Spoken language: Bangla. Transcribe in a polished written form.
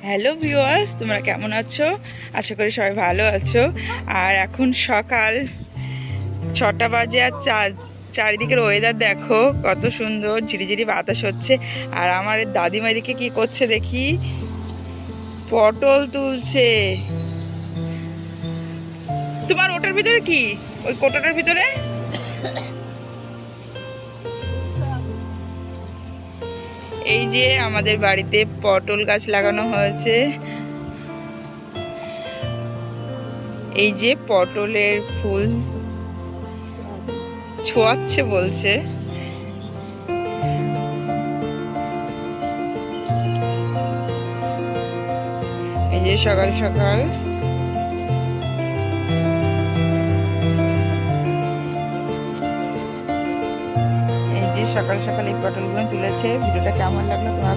হ্যালো ভিউয়ার্স, তোমরা কেমন আছো? আশা করি সবাই ভালো আছো। আর এখন সকাল 6টা বাজে আর চারিদিকের ওয়েদার দেখো কত সুন্দর, ঝিরিঝিরি বাতাস হচ্ছে। আর আমার দাদিমা এদিকে কি করছে দেখি, পটল তুলছে। তোমার ওটার ভিতরে কি, ওই কোটোটার ভিতরে? এই যে আমাদের বাড়িতে পটল গাছ লাগানো হয়েছে। এই যে পটলের ফুল ছোঁয়াচ্ছে বলছে। এই যে সকাল সকাল এই পটলগুলো তুলেছে। ভিডিওটা কেমন লাগলো তোমার?